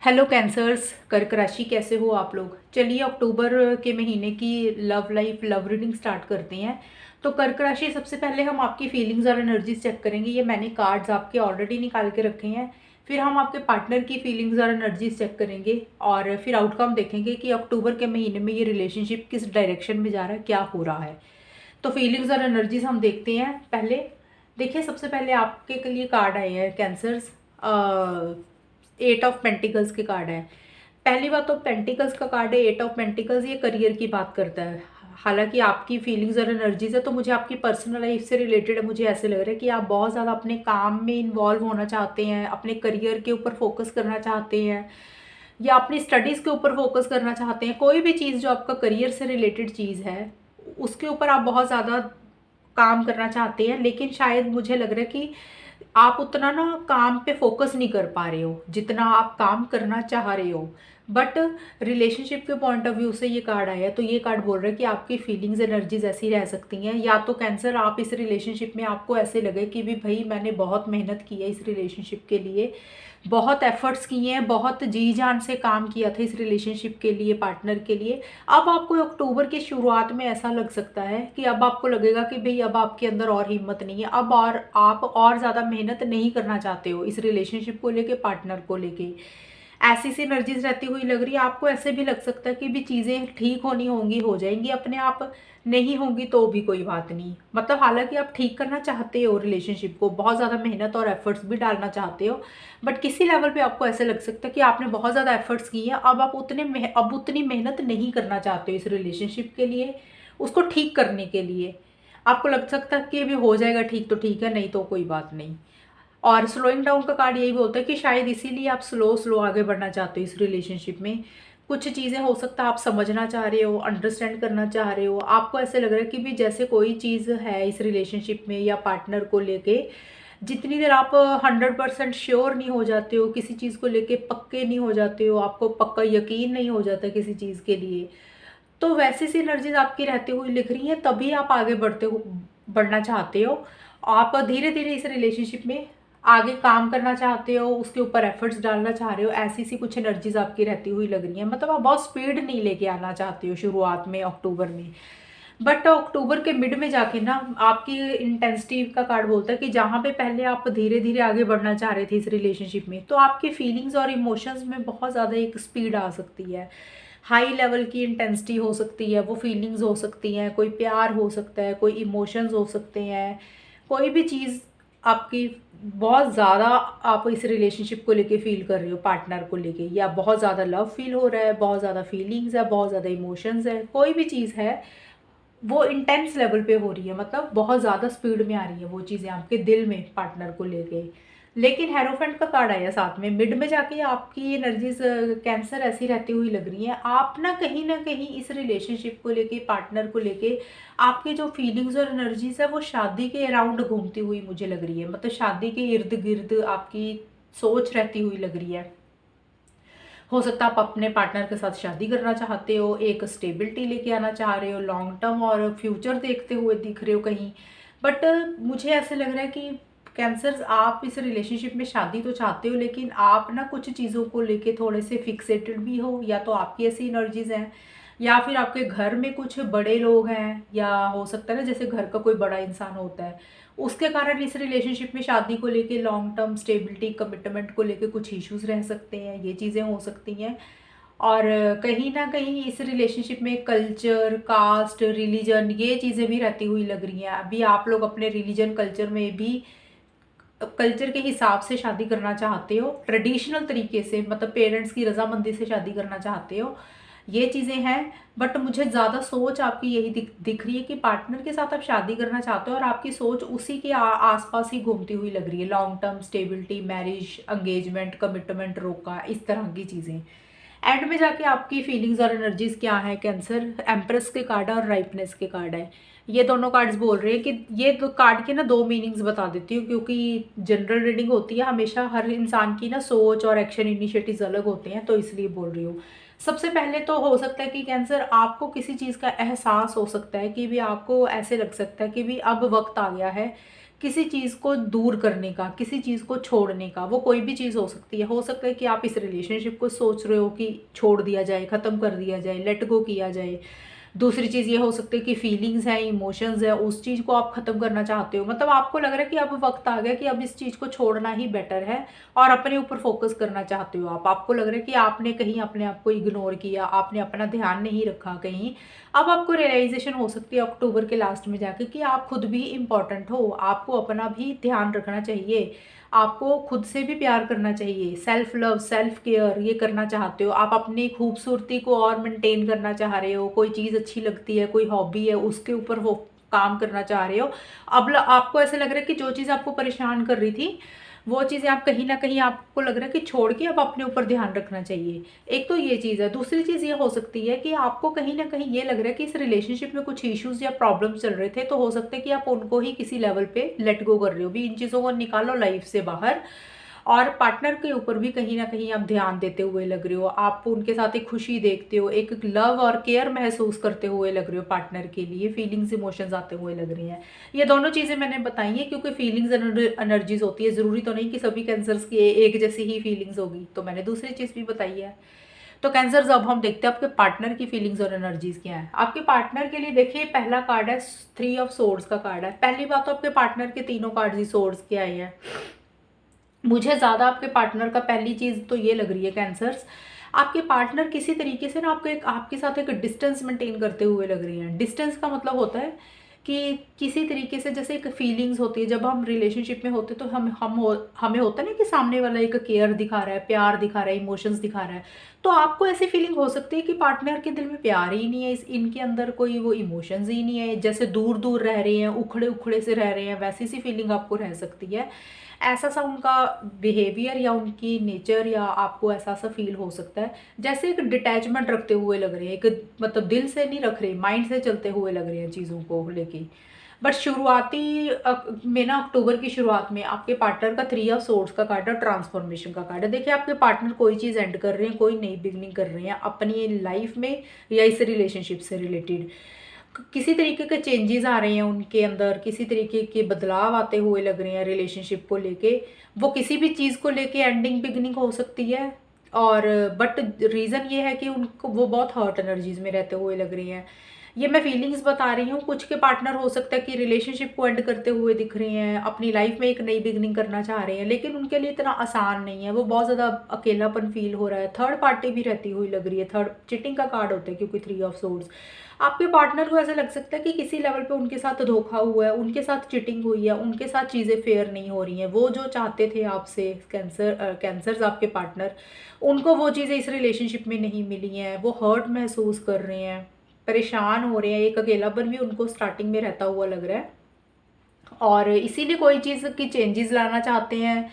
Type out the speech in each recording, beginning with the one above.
Hello cancers, कर्क राशि कैसे हो आप लोग। चलिए अक्टूबर के महीने की love life love reading start करते हैं। तो कर्क राशि, सबसे पहले हम आपकी फीलिंग्स और एनर्जीज चेक करेंगे। ये मैंने कार्ड्स आपके ऑलरेडी निकाल के रखे हैं। फिर हम आपके पार्टनर की फीलिंग्स और एनर्जीज चेक करेंगे और फिर आउटकम देखेंगे कि अक्टूबर के महीने में ये रिलेशनशिप किस डायरेक्शन में जा रहा है, क्या हो रहा है। तो फीलिंग्स और एनर्जीज हम देखते हैं। पहले देखिए, सबसे पहले आपके लिए कार्ड आए हैं कैंसर्स। 8 ऑफ पेंटिकल्स के कार्ड है। पहली बात तो पेंटिकल्स का कार्ड है, 8 ऑफ पेंटिकल्स, ये करियर की बात करता है। हालांकि आपकी फीलिंग्स और एनर्जीज है तो मुझे आपकी पर्सनल लाइफ से रिलेटेड है। मुझे ऐसे लग रहा है कि आप बहुत ज़्यादा अपने काम में इन्वॉल्व होना चाहते हैं, अपने करियर के ऊपर फोकस करना चाहते हैं या अपनी स्टडीज़ के ऊपर फोकस करना चाहते हैं। कोई भी चीज़ जो आपका करियर से रिलेटेड चीज़ है उसके ऊपर आप बहुत ज़्यादा काम करना चाहते हैं, लेकिन शायद मुझे लग रहा है कि आप उतना ना काम पे फोकस नहीं कर पा रहे हो जितना आप काम करना चाह रहे हो। बट रिलेशनशिप के पॉइंट ऑफ व्यू से ये कार्ड आया है, तो ये कार्ड बोल रहा है कि आपकी फीलिंग्स एनर्जीज ऐसी रह सकती हैं। या तो कैंसर, आप इस रिलेशनशिप में आपको ऐसे लगे कि भी भाई मैंने बहुत मेहनत की है इस रिलेशनशिप के लिए, बहुत एफर्ट्स किए हैं, बहुत जी जान से काम किया था इस रिलेशनशिप के लिए, पार्टनर के लिए। अब आपको अक्टूबर की शुरुआत में ऐसा लग सकता है कि अब आपको लगेगा कि भाई अब आपके अंदर और हिम्मत नहीं है, अब और आप और ज़्यादा मेहनत नहीं करना चाहते हो इस रिलेशनशिप को लेके, पार्टनर को लेके। ऐसी सी एनर्जीज रहती हुई लग रही है। आपको ऐसे भी लग सकता है कि भी चीज़ें ठीक होनी होंगी, हो जाएंगी अपने आप, नहीं होंगी तो भी कोई बात नहीं। मतलब हालांकि आप ठीक करना चाहते हो रिलेशनशिप को, बहुत ज़्यादा मेहनत और एफर्ट्स भी डालना चाहते हो, बट किसी लेवल पे आपको ऐसे लग सकता है कि आपने बहुत ज़्यादा एफर्ट्स किए हैं, अब आप अब उतनी मेहनत नहीं करना चाहते हो इस रिलेशनशिप के लिए, उसको ठीक करने के लिए। आपको लग सकता है कि अभी हो जाएगा ठीक तो ठीक है, नहीं तो कोई बात नहीं। और स्लोइंग डाउन का कार्ड यही बोलता है कि शायद इसीलिए आप स्लो स्लो आगे बढ़ना चाहते हो इस रिलेशनशिप में। कुछ चीज़ें हो सकता है आप समझना चाह रहे हो, अंडरस्टैंड करना चाह रहे हो। आपको ऐसे लग रहा है कि भी जैसे कोई चीज़ है इस रिलेशनशिप में या पार्टनर को लेके, जितनी देर आप 100% श्योर नहीं हो जाते हो किसी चीज़ को लेके, पक्के नहीं हो जाते हो, आपको पक्का यकीन नहीं हो जाता किसी चीज़ के लिए, तो वैसी सी एनर्जीज आपकी रहती हुई लिख रही हैं। तभी आप आगे बढ़ना चाहते हो। आप धीरे धीरे इस रिलेशनशिप में आगे काम करना चाहते हो, उसके ऊपर एफर्ट्स डालना चाह रहे हो। ऐसी सी कुछ एनर्जीज आपकी रहती हुई लग रही हैं। मतलब आप बहुत स्पीड नहीं लेके आना चाहते हो शुरुआत में अक्टूबर में, बट अक्टूबर के मिड में जाके ना आपकी इंटेंसिटी का कार्ड बोलता है कि जहाँ पे पहले आप धीरे धीरे आगे बढ़ना चाह रहे थे इस रिलेशनशिप में, तो आपकी फीलिंग्स और इमोशंस में बहुत ज़्यादा एक स्पीड आ सकती है। हाई लेवल की इंटेंसिटी हो सकती है, वो फीलिंग्स हो सकती हैं, कोई प्यार हो सकता है, कोई इमोशंस हो सकते हैं, कोई भी चीज़ आपकी बहुत ज़्यादा आप इस रिलेशनशिप को लेके फील कर रहे हो, पार्टनर को लेके, या बहुत ज़्यादा लव फील हो रहा है, बहुत ज़्यादा फीलिंग्स है, बहुत ज़्यादा इमोशंस है, कोई भी चीज़ है वो इंटेंस लेवल पे हो रही है। मतलब बहुत ज़्यादा स्पीड में आ रही है वो चीज़ें आपके दिल में पार्टनर को लेके। लेकिन हेरोफेंट का कार्ड आया साथ में, मिड में जाके आपकी एनर्जीज कैंसर ऐसी रहती हुई लग रही हैं। आप ना कहीं इस रिलेशनशिप को लेके, पार्टनर को लेके, आपकी जो फीलिंग्स और एनर्जीज है वो शादी के अराउंड घूमती हुई मुझे लग रही है। मतलब शादी के इर्द गिर्द आपकी सोच रहती हुई लग रही है। हो सकता है आप अपने पार्टनर के साथ शादी करना चाहते हो, एक स्टेबिलिटी लेके आना चाह रहे हो, लॉन्ग टर्म और फ्यूचर देखते हुए दिख रहे हो कहीं। बट मुझे ऐसे लग रहा है कि कैंसर्स, आप इस रिलेशनशिप में शादी तो चाहते हो, लेकिन आप ना कुछ चीज़ों को लेके थोड़े से फिक्सेटेड भी हो। या तो आपकी ऐसी एनर्जीज हैं, या फिर आपके घर में कुछ बड़े लोग हैं, या हो सकता है ना जैसे घर का कोई बड़ा इंसान होता है, उसके कारण इस रिलेशनशिप में शादी को लेके, लॉन्ग टर्म स्टेबिलिटी, कमिटमेंट को लेके कुछ इश्यूज रह सकते हैं। ये चीज़ें हो सकती हैं। और कहीं ना कहीं इस रिलेशनशिप में कल्चर, कास्ट, रिलीजन, ये चीज़ें भी रहती हुई लग रही हैं। अभी आप लोग अपने रिलीजन, कल्चर में भी, कल्चर के हिसाब से शादी करना चाहते हो, ट्रेडिशनल तरीके से, मतलब पेरेंट्स की रजामंदी से शादी करना चाहते हो। ये चीज़ें हैं। बट मुझे ज़्यादा सोच आपकी यही दिख रही है कि पार्टनर के साथ आप शादी करना चाहते हो और आपकी सोच उसी के आसपास ही घूमती हुई लग रही है। Long term stability, marriage, engagement, commitment, रोका, इस तरह की चीज़ें। एंड में जाके आपकी फीलिंग्स और एनर्जीज क्या है कैंसर, एम्प्रेस के कार्ड है और राइपनेस के कार्ड है। ये दोनों कार्ड्स बोल रहे हैं कि ये दो कार्ड के ना दो मीनिंग्स बता देती हूँ, क्योंकि जनरल रीडिंग होती है, हमेशा हर इंसान की ना सोच और एक्शन इनिशिएटिव्स अलग होते हैं, तो इसलिए बोल रही हूँ। सबसे पहले तो हो सकता है कि कैंसर, आपको किसी चीज़ का एहसास हो सकता है कि भी आपको ऐसे लग सकता है कि भी अब वक्त आ गया है किसी चीज़ को दूर करने का, किसी चीज़ को छोड़ने का। वो कोई भी चीज़ हो सकती है। हो सकता है कि आप इस रिलेशनशिप को सोच रहे हो कि छोड़ दिया जाए, ख़त्म कर दिया जाए, लेट गो किया जाए। दूसरी चीज़ ये हो सकती है कि फीलिंग्स हैं, इमोशंस है, उस चीज़ को आप ख़त्म करना चाहते हो। मतलब आपको लग रहा है कि अब वक़्त आ गया कि अब इस चीज़ को छोड़ना ही बेटर है और अपने ऊपर फ़ोकस करना चाहते हो आप। आपको लग रहा है कि आपने कहीं अपने आप को इग्नोर किया, आपने अपना ध्यान नहीं रखा कहीं। अब आपको रियलाइज़ेशन हो सकती है अक्टूबर के लास्ट में जाके कि आप खुद भी इम्पोर्टेंट हो, आपको अपना भी ध्यान रखना चाहिए। आपको खुद से भी प्यार करना चाहिए। सेल्फ लव, सेल्फ केयर ये करना चाहते हो। आप अपनी खूबसूरती को और मेंटेन करना चाह रहे हो। कोई चीज़ अच्छी लगती है, कोई हॉबी है, उसके ऊपर वो काम करना चाह रहे हो। अब आपको ऐसा लग रहा है कि जो चीज़ आपको परेशान कर रही थी, वो चीज़ें आप कहीं न कहीं आपको लग रहा है कि छोड़ के अब अपने ऊपर ध्यान रखना चाहिए। एक तो ये चीज़ है। दूसरी चीज़ ये हो सकती है कि आपको कहीं न कहीं ये लग रहा है कि इस रिलेशनशिप में कुछ इश्यूज़ या प्रॉब्लम्स चल रहे थे, तो हो सकता है कि आप उनको ही किसी लेवल पे लेट गो कर रहे हो। भी इन चीज़ों को निकालो लाइफ़ से बाहर और पार्टनर के ऊपर भी कहीं न कहीं आप ध्यान देते हुए लग रहे हो। आप उनके साथ एक खुशी देखते हो, एक लव और केयर महसूस करते हुए लग रहे हो पार्टनर के लिए, फीलिंग्स, इमोशंस आते हुए लग रही हैं। ये दोनों चीज़ें मैंने बताई हैं क्योंकि फीलिंग्स एनर्जीज़ होती है, ज़रूरी तो नहीं कि सभी कैंसर्स की एक जैसी ही फीलिंग्स होगी। तो मैंने दूसरी चीज़ भी बताई है। तो कैंसर्स अब हम देखते हैं आपके पार्टनर की फीलिंग्स और एनर्जीज़ क्या हैं। आपके पार्टनर के लिए देखिए पहला कार्ड है 3 ऑफ सोर्ड्स का कार्ड है। पहली बात तो आपके पार्टनर के तीनों कार्ड्स ही सोर्ड्स के आए हैं। मुझे ज़्यादा आपके पार्टनर का पहली चीज़ तो ये लग रही है कैंसर्स, आपके पार्टनर किसी तरीके से ना आपके साथ एक डिस्टेंस मेंटेन करते हुए लग रही हैं। डिस्टेंस का मतलब होता है कि किसी तरीके से जैसे एक फीलिंग्स होती है जब हम रिलेशनशिप में होते हैं तो हमें होता है ना कि सामने वाला एक केयर दिखा रहा है, प्यार दिखा रहा है, इमोशंस दिखा रहा है। तो आपको ऐसी फीलिंग हो सकती है कि पार्टनर के दिल में प्यार ही नहीं है, इनके अंदर कोई वो इमोशंस ही नहीं है, जैसे दूर दूर रह रहे हैं, उखड़े उखड़े से रह रहे हैं, वैसी सी फीलिंग आपको रह सकती है। ऐसा सा उनका बिहेवियर या उनकी नेचर या आपको ऐसा सा फील हो सकता है जैसे एक डिटैचमेंट रखते हुए लग रहे हैं, एक मतलब दिल से नहीं रख रहे, माइंड से चलते हुए लग रहे हैं चीज़ों को लेके। बट शुरुआती में ना अक्टूबर की शुरुआत में आपके पार्टनर का 3 ऑफ सोर्ड्स का कार्ड है, ट्रांसफॉर्मेशन का कार्ड है। देखिए आपके पार्टनर कोई चीज़ एंड कर रहे हैं, कोई नई बिगनिंग कर रहे हैं अपनी लाइफ में या इस रिलेशनशिप से रिलेटेड। किसी तरीके के चेंजेस आ रहे हैं उनके अंदर, किसी तरीके के बदलाव आते हुए लग रहे हैं रिलेशनशिप को लेके। वो किसी भी चीज़ को लेके एंडिंग बिगनिंग हो सकती है और बट रीज़न ये है कि उनको वो बहुत हर्ट एनर्जीज में रहते हुए लग रही हैं। ये मैं फीलिंग्स बता रही हूँ। कुछ के पार्टनर हो सकता है कि रिलेशनशिप को एंड करते हुए दिख रहे हैं, अपनी लाइफ में एक नई बिगनिंग करना चाह रहे हैं, लेकिन उनके लिए इतना आसान नहीं है। वो बहुत ज़्यादा अकेलापन फील हो रहा है, थर्ड पार्टी भी रहती हुई लग रही है। थर्ड चिटिंग का कार्ड होता है क्योंकि 3 ऑफ सोर्ड्स। आपके पार्टनर को ऐसा लग सकता है कि किसी लेवल पे उनके साथ धोखा हुआ है, उनके साथ चिटिंग हुई है, उनके साथ चीज़ें फेयर नहीं हो रही हैं। वो जो चाहते थे आपसे कैंसर्स आपके पार्टनर, उनको वो चीज़ें इस रिलेशनशिप में नहीं मिली हैं। वो हर्ट महसूस कर रहे हैं, परेशान हो रहे हैं, एक अकेलापन भी उनको स्टार्टिंग में रहता हुआ लग रहा है और इसीलिए कोई चीज़ की चेंजेस लाना चाहते हैं,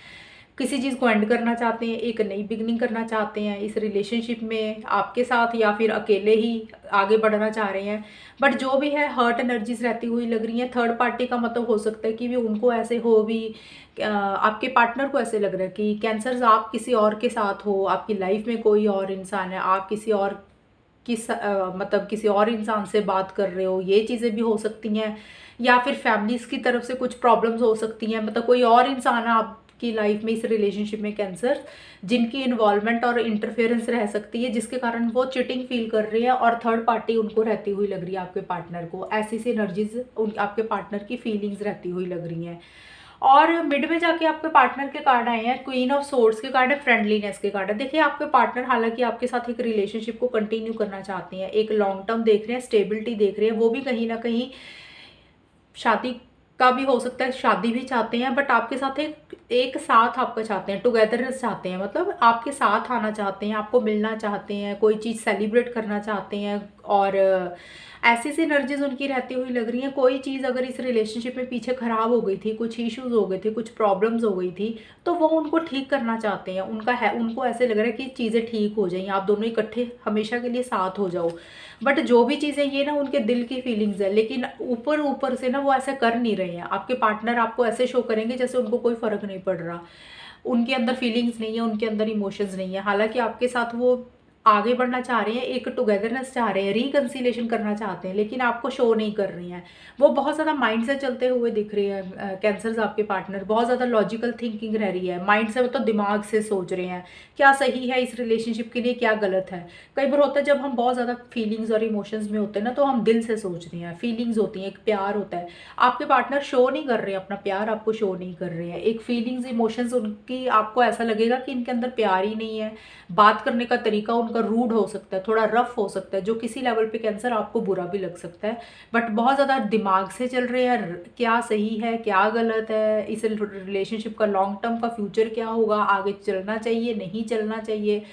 किसी चीज़ को एंड करना चाहते हैं, एक नई बिगनिंग करना चाहते हैं इस रिलेशनशिप में आपके साथ या फिर अकेले ही आगे बढ़ना चाह रहे हैं। बट जो भी है हर्ट एनर्जीज रहती हुई लग रही हैं। थर्ड पार्टी का मतलब हो सकता है कि भी उनको ऐसे हो भी आपके पार्टनर को ऐसे लग रहा है कि कैंसर्स आप किसी और के साथ हो, आपकी लाइफ में कोई और इंसान है, आप किसी और मतलब किसी और इंसान से बात कर रहे हो, ये चीज़ें भी हो सकती हैं। या फिर फैमिलीज़ की तरफ से कुछ प्रॉब्लम्स हो सकती हैं, मतलब कोई और इंसान है आपकी लाइफ में इस रिलेशनशिप में कैंसर, जिनकी इन्वॉल्वमेंट और इंटरफेरेंस रह सकती है, जिसके कारण वो चिटिंग फील कर रहे हैं और थर्ड पार्टी उनको रहती हुई लग रही है आपके पार्टनर को। ऐसी सी एनर्जीज आपके पार्टनर की फीलिंग्स रहती हुई लग रही हैं। और मिड में जाके आपके पार्टनर के कार्ड आए हैं, क्वीन ऑफ सोर्ड्स के कार्ड है, फ्रेंडलीनेस के कार्ड है। देखिए आपके पार्टनर हालांकि आपके साथ एक रिलेशनशिप को कंटिन्यू करना चाहते हैं, एक लॉन्ग टर्म देख रहे हैं, स्टेबिलिटी देख रहे हैं। वो भी कहीं ना कहीं शादी का भी हो सकता है, शादी भी चाहते हैं, बट आपके साथ एक साथ आपका चाहते हैं, टुगेदरनेस चाहते हैं, मतलब आपके साथ आना चाहते हैं, आपको मिलना चाहते हैं, कोई चीज़ सेलिब्रेट करना चाहते हैं। और ऐसी सी एनर्जीज उनकी रहती हुई लग रही हैं। कोई चीज़ अगर इस रिलेशनशिप में पीछे ख़राब हो गई थी, कुछ इश्यूज हो गए थे, कुछ प्रॉब्लम्स हो गई थी, तो वो उनको ठीक करना चाहते हैं। उनको ऐसे लग रहा है कि चीज़ें ठीक हो जाएं, आप दोनों इकट्ठे हमेशा के लिए साथ हो जाओ। बट जो भी चीज़ें ये ना उनके दिल की फीलिंग्स है, लेकिन ऊपर ऊपर से ना वो ऐसा कर नहीं रहे हैं। आपके पार्टनर आपको ऐसे शो करेंगे जैसे उनको कोई फ़र्क नहीं पड़ रहा, उनके अंदर फीलिंग्स नहीं है, उनके अंदर इमोशंस नहीं है। हालांकि आपके साथ वो आगे बढ़ना चाह रहे हैं, एक टुगेदरनेस चाह रहे हैं, रिकंसिलिएशन करना चाहते हैं, लेकिन आपको शो नहीं कर रही हैं। वो बहुत ज़्यादा माइंड से चलते हुए दिख रहे हैं। कैंसर्स आपके पार्टनर बहुत ज़्यादा लॉजिकल थिंकिंग रह रही है, माइंड से मतलब दिमाग से सोच रहे हैं क्या सही है इस रिलेशनशिप के लिए, क्या गलत है। कई बार होता है जब हम बहुत ज़्यादा फीलिंग्स और इमोशंस में होते हैं ना, तो हम दिल से सोचते हैं, फीलिंग्स होती हैं, एक प्यार होता है। आपके पार्टनर शो नहीं कर रहे हैं अपना प्यार, आपको शो नहीं कर रहे हैं, एक फीलिंग्स इमोशंस उनकी, आपको ऐसा लगेगा कि इनके अंदर प्यार ही नहीं है। बात करने का तरीका उनका रूड हो सकता है, थोड़ा रफ हो सकता है, जो किसी लेवल पे कैंसर आपको बुरा भी लग सकता है। बट बहुत ज़्यादा दिमाग से चल रहे हैं, क्या सही है क्या गलत है, इस रिलेशनशिप का लॉन्ग टर्म का फ्यूचर क्या होगा, आगे चलना चाहिए नहीं चलना चाहिए,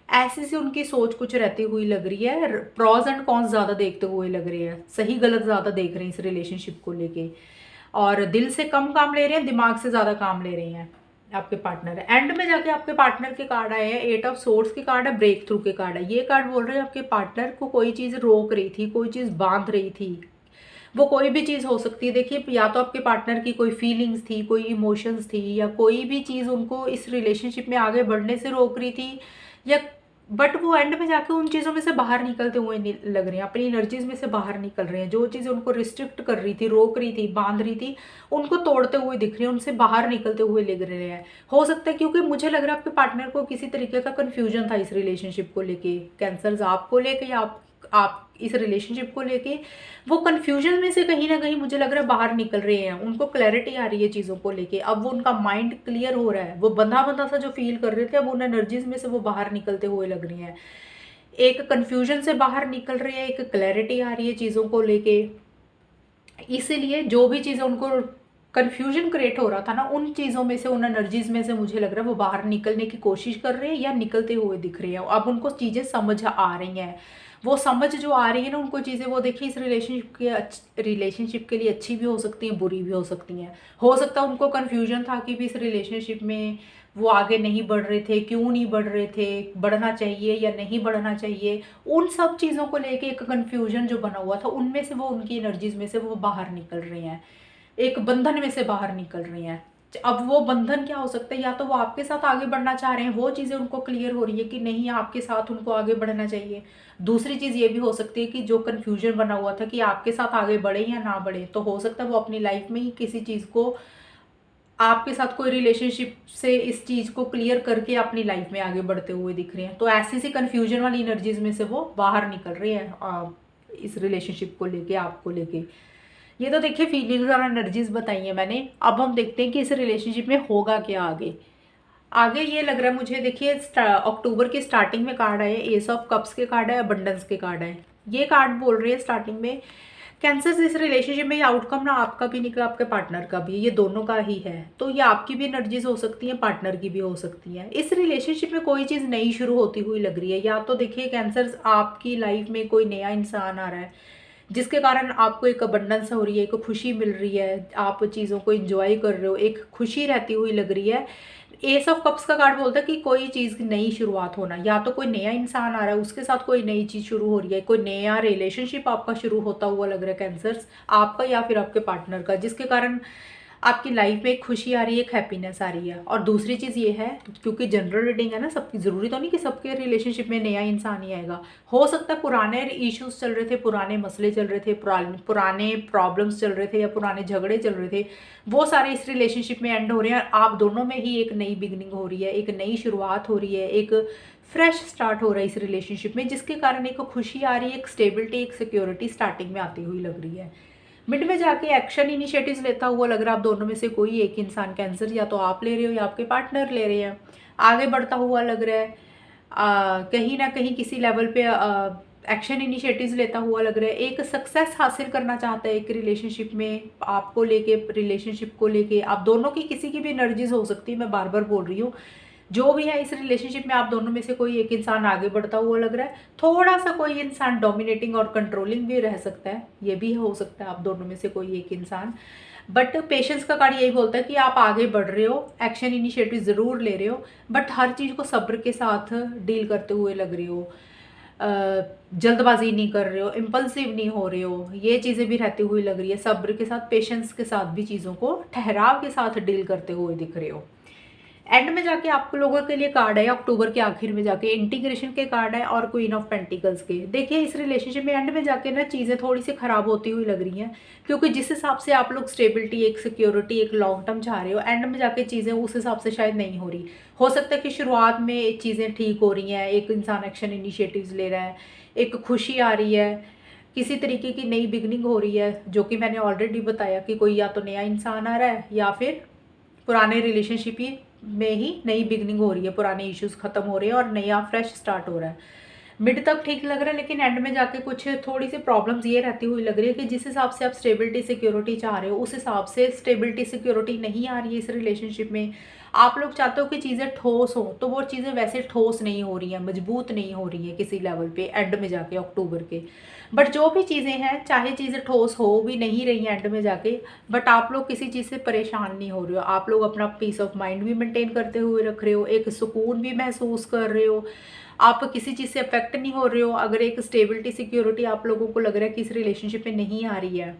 ऐसी सी उनकी सोच कुछ रहती हुई लग रही है। प्रॉज एंड कॉन्स ज़्यादा देखते हुए लग रहे हैं, सही गलत ज़्यादा देख रहे हैं इस रिलेशनशिप को लेके, और दिल से कम काम ले रहे हैं, दिमाग से ज़्यादा काम ले रहे हैं आपके पार्टनर। एंड में जाके आपके पार्टनर के कार्ड आए हैं, 8 ऑफ सोर्ड्स के कार्ड है, ब्रेक थ्रू के कार्ड है। ये कार्ड बोल रहे हैं आपके पार्टनर को कोई चीज़ रोक रही थी, कोई चीज़ बांध रही थी। वो कोई भी चीज़ हो सकती है, देखिए या तो आपके पार्टनर की कोई फीलिंग्स थी, कोई इमोशंस थी, या कोई भी चीज़ उनको इस रिलेशनशिप में आगे बढ़ने से रोक रही थी, या बट वो एंड में जाके उन चीज़ों में से बाहर निकलते हुए लग रहे हैं, अपनी एनर्जीज में से बाहर निकल रहे हैं। जो चीज़ें उनको रिस्ट्रिक्ट कर रही थी, रोक रही थी, बांध रही थी, उनको तोड़ते हुए दिख रहे हैं, उनसे बाहर निकलते हुए लग रहे हैं। हो सकता है क्योंकि मुझे लग रहा है आपके पार्टनर को किसी तरीके का कन्फ्यूजन था इस रिलेशनशिप को लेके, कैंसर्स आपको लेके या आप इस रिलेशनशिप को लेके, वो कन्फ्यूजन में से कहीं ना कहीं मुझे लग रहा है बाहर निकल रहे हैं, उनको क्लैरिटी आ रही है चीज़ों को लेके। अब वो उनका माइंड क्लियर हो रहा है, वो बंधा बंधा सा जो फील कर रहे थे, अब उन एनर्जीज में से वो बाहर निकलते हुए लग रही हैं। एक कन्फ्यूजन से बाहर निकल रही है, एक क्लैरिटी आ रही है चीज़ों को लेके। इसीलिए जो भी चीज़ें उनको कन्फ्यूजन क्रिएट हो रहा था ना, उन चीज़ों में से, उन एनर्जीज में से मुझे लग रहा है वो बाहर निकलने की कोशिश कर रहे हैं या निकलते हुए दिख रहे हैं। अब उनको चीज़ें समझ आ रही हैं, वो समझ जो आ रही है ना उनको चीज़ें, वो देखिए इस रिलेशनशिप के लिए अच्छी भी हो सकती हैं, बुरी भी हो सकती हैं। हो सकता है उनको कन्फ्यूजन था कि भी इस रिलेशनशिप में वो आगे नहीं बढ़ रहे थे, क्यों नहीं बढ़ रहे थे, बढ़ना चाहिए या नहीं बढ़ना चाहिए, उन सब चीज़ों को लेके एक कन्फ्यूजन जो बना हुआ था, उनमें से वो, उनकी एनर्जीज में से वो बाहर निकल रहे हैं, एक बंधन में से बाहर निकल रही हैं। अब वो बंधन क्या हो सकता है, या तो वो आपके साथ आगे बढ़ना चाह रहे हैं, वो चीज़ें उनको क्लियर हो रही है कि नहीं आपके साथ उनको आगे बढ़ना चाहिए। दूसरी चीज़ ये भी हो सकती है कि जो कन्फ्यूजन बना हुआ था कि आपके साथ आगे बढ़े या ना बढ़े, तो हो सकता है वो अपनी लाइफ में ही किसी चीज़ को, आपके साथ कोई रिलेशनशिप से इस चीज़ को क्लियर करके अपनी लाइफ में आगे बढ़ते हुए दिख रहे हैं। तो ऐसी सी कन्फ्यूजन वाली एनर्जीज में से वो बाहर निकल रहे हैं इस रिलेशनशिप को लेके, आपको लेके। ये तो देखिए फीलिंग्स और एनर्जीज बताई हैं मैंने। अब हम देखते हैं कि इस रिलेशनशिप में होगा क्या आगे। आगे ये लग रहा है मुझे, देखिए अक्टूबर की स्टार्टिंग में कार्ड आए, एस ऑफ कप्स के कार्ड है, अबंडेंस के कार्ड है। ये कार्ड बोल रहे हैं स्टार्टिंग में कैंसर इस रिलेशनशिप में, ये आउटकम ना आपका भी निकला आपके पार्टनर का भी, ये दोनों का ही है। तो ये आपकी भी एनर्जीज हो सकती हैं, पार्टनर की भी हो सकती हैं। इस रिलेशनशिप में कोई चीज़ नई शुरू होती हुई लग रही है। या तो देखिए कैंसर आपकी लाइफ में कोई नया इंसान आ रहा है जिसके कारण आपको एक अबंडेंस हो रही है, एक खुशी मिल रही है, आप चीज़ों को एंजॉय कर रहे हो, एक खुशी रहती हुई लग रही है। एस ऑफ कप्स का कार्ड बोलता है कि कोई चीज़ की नई शुरुआत होना, या तो कोई नया इंसान आ रहा है उसके साथ कोई नई चीज़ शुरू हो रही है, कोई नया रिलेशनशिप आपका शुरू होता हुआ लग रहा है कैंसर्स, आपका या फिर आपके पार्टनर का, जिसके कारण आपकी लाइफ में एक खुशी आ रही है, एक हैप्पीनेस आ रही है। और दूसरी चीज़ ये है, क्योंकि जनरल रीडिंग है ना, सबकी ज़रूरी तो नहीं कि सबके रिलेशनशिप में नया इंसान ही आएगा। हो सकता है पुराने इश्यूज चल रहे थे, पुराने मसले चल रहे थे, पुराने प्रॉब्लम्स चल रहे थे, या पुराने झगड़े चल रहे थे, वो सारे इस रिलेशनशिप में एंड हो रहे हैं। आप दोनों में ही एक नई बिगनिंग हो रही है, एक नई शुरुआत हो रही है, एक फ्रेश स्टार्ट हो रहा है इस रिलेशनशिप में, जिसके कारण एक खुशी आ रही है, एक स्टेबिलिटी, एक सिक्योरिटी स्टार्टिंग में आती हुई लग रही है। मिड में जाके एक्शन इनिशिएटिव्स लेता हुआ लग रहा है आप दोनों में से कोई एक इंसान कैंसर, या तो आप ले रहे हो या आपके पार्टनर ले रहे हैं, आगे बढ़ता हुआ लग रहा है। कहीं ना कहीं किसी लेवल पे एक्शन इनिशिएटिव्स लेता हुआ लग रहा है, एक सक्सेस हासिल करना चाहता है एक रिलेशनशिप में, आपको लेके, रिलेशनशिप को लेके। आप दोनों की किसी की भी एनर्जीज हो सकती है, मैं बार बार बोल रही हूँ। जो भी है इस रिलेशनशिप में आप दोनों में से कोई एक इंसान आगे बढ़ता हुआ लग रहा है। थोड़ा सा कोई इंसान डोमिनेटिंग और कंट्रोलिंग भी रह सकता है, ये भी हो सकता है आप दोनों में से कोई एक इंसान। बट पेशेंस का कार्ड यही बोलता है कि आप आगे बढ़ रहे हो, एक्शन इनिशिएटिव ज़रूर ले रहे हो, बट हर चीज़ को सब्र के साथ डील करते हुए लग रहे हो। जल्दबाजी नहीं कर रहे हो, इम्पल्सिव नहीं हो रहे हो, ये चीज़ें भी रहती हुई लग रही है। सब्र के साथ, पेशेंस के साथ भी चीज़ों को ठहराव के साथ डील करते हुए दिख रहे हो। एंड में जाके आप लोगों के लिए कार्ड है अक्टूबर के आखिर में जाके इंटीग्रेशन के कार्ड है और क्वीन ऑफ पेंटिकल्स के। देखिए इस रिलेशनशिप में एंड में जाके ना चीज़ें थोड़ी सी ख़राब होती हुई लग रही हैं, क्योंकि जिस हिसाब से आप लोग स्टेबिलिटी, एक सिक्योरिटी, एक लॉन्ग टर्म चाह रहे हो, एंड में जाके चीज़ें उस हिसाब से शायद नहीं हो रही। हो सकता है कि शुरुआत में चीज़ें ठीक हो रही हैं, एक इंसान एक्शन इनिशिएटिव्स ले रहा है, एक खुशी आ रही है, किसी तरीके की नई बिगनिंग हो रही है, जो कि मैंने ऑलरेडी बताया कि कोई या तो नया इंसान आ रहा है या फिर पुराने रिलेशनशिप ही में ही नई बिगनिंग हो रही है, पुराने इश्यूज खत्म हो रहे हैं और नया फ्रेश स्टार्ट हो रहा है। मिड तक ठीक लग रहा है, लेकिन एंड में जाके कुछ थोड़ी सी प्रॉब्लम्स ये रहती हुई लग रही है कि जिस हिसाब से आप स्टेबिलिटी सिक्योरिटी चाह रहे हो उस हिसाब से स्टेबिलिटी सिक्योरिटी नहीं आ रही है इस रिलेशनशिप में। आप लोग चाहते हो कि चीज़ें ठोस हो, तो वो चीज़ें वैसे ठोस नहीं हो रही हैं, मजबूत नहीं हो रही है किसी लेवल पे एंड में जाके अक्टूबर के। बट जो भी चीज़ें हैं, चाहे चीज़ें ठोस हो भी नहीं रही हैं एंड में जाके, बट आप लोग किसी चीज़ से परेशान नहीं हो रहे हो। आप लोग अपना पीस ऑफ माइंड भी मेंटेन करते हुए रख रहे हो, एक सुकून भी महसूस कर रहे हो, आप किसी चीज़ से अफेक्ट नहीं हो रहे हो। अगर एक स्टेबिलिटी सिक्योरिटी आप लोगों को लग रहा है कि इस रिलेशनशिप में नहीं आ रही है,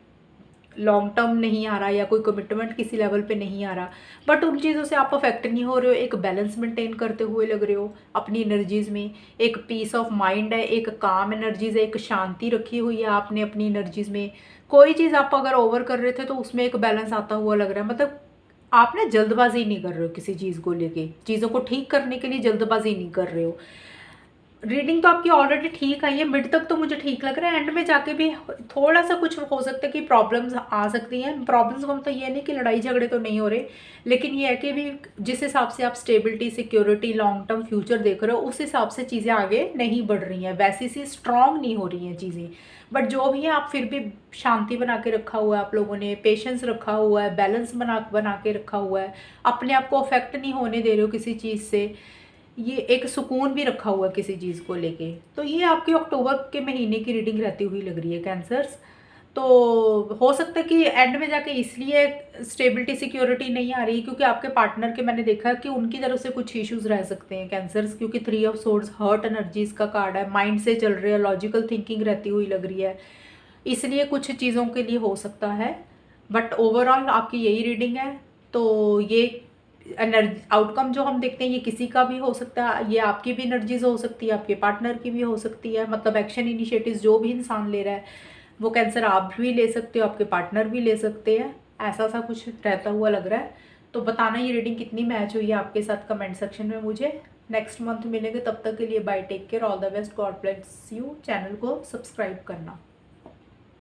लॉन्ग टर्म नहीं आ रहा या कोई कमिटमेंट किसी लेवल पे नहीं आ रहा, बट उन चीज़ों से आप अफेक्ट नहीं हो रहे हो, एक बैलेंस मेंटेन करते हुए लग रहे हो अपनी एनर्जीज़ में। एक पीस ऑफ माइंड है, एक काम एनर्जीज़ है, एक शांति रखी हुई है आपने अपनी एनर्जीज़ में। कोई चीज़ आप अगर ओवर कर रहे थे तो उसमें एक बैलेंस आता हुआ लग रहा है। मतलब आप ना जल्दबाजी नहीं कर रहे हो किसी चीज़ को लेके, चीज़ों को ठीक करने के लिए जल्दबाजी नहीं कर रहे हो। रीडिंग तो आपकी ऑलरेडी ठीक आई है, मिड तक तो मुझे ठीक लग रहा है, एंड में जाके भी थोड़ा सा कुछ हो सकता है कि प्रॉब्लम्स आ सकती हैं। प्रॉब्लम्स का मतलब ये नहीं कि लड़ाई झगड़े तो नहीं हो रहे, लेकिन ये है कि भी जिस हिसाब से आप stability, security, long term future देख रहे हो उस हिसाब से चीज़ें आगे नहीं बढ़ रही हैं, वैसी सी स्ट्रांग नहीं हो रही हैं चीज़ें। बट जो भी है आप फिर भी शांति बना के रखा हुआ है आप लोगों ने, पेशेंस रखा हुआ है, बैलेंस बना बना के रखा हुआ है, अपने आप को अफेक्ट नहीं होने दे रहे हो किसी चीज़ से, ये एक सुकून भी रखा हुआ है किसी चीज़ को लेके। तो ये आपकी अक्टूबर के महीने की रीडिंग रहती हुई लग रही है कैंसर्स। तो हो सकता है कि एंड में जाके इसलिए स्टेबिलिटी सिक्योरिटी नहीं आ रही, क्योंकि आपके पार्टनर के मैंने देखा कि उनकी तरफ से कुछ इश्यूज रह सकते हैं कैंसर्स, क्योंकि 3 ऑफ सोर्ड्स हर्ट एनर्जीज का कार्ड है, माइंड से चल रही है, लॉजिकल थिंकिंग रहती हुई लग रही है, इसलिए कुछ चीज़ों के लिए हो सकता है। बट ओवरऑल आपकी यही रीडिंग है। तो ये एनर्जी आउटकम जो हम देखते हैं ये किसी का भी हो सकता है, ये आपकी भी एनर्जीज हो सकती है, आपके पार्टनर की भी हो सकती है। मतलब एक्शन इनिशिएटिव्स जो भी इंसान ले रहा है वो कैंसर आप भी ले सकते हो, आपके पार्टनर भी ले सकते हैं, ऐसा सा कुछ रहता हुआ लग रहा है। तो बताना ये रीडिंग कितनी मैच हुई है आपके साथ कमेंट सेक्शन में मुझे। नेक्स्ट मंथ मिलेंगे, तब तक के लिए bye, take care, all the best, God bless you. Channel को सब्सक्राइब करना।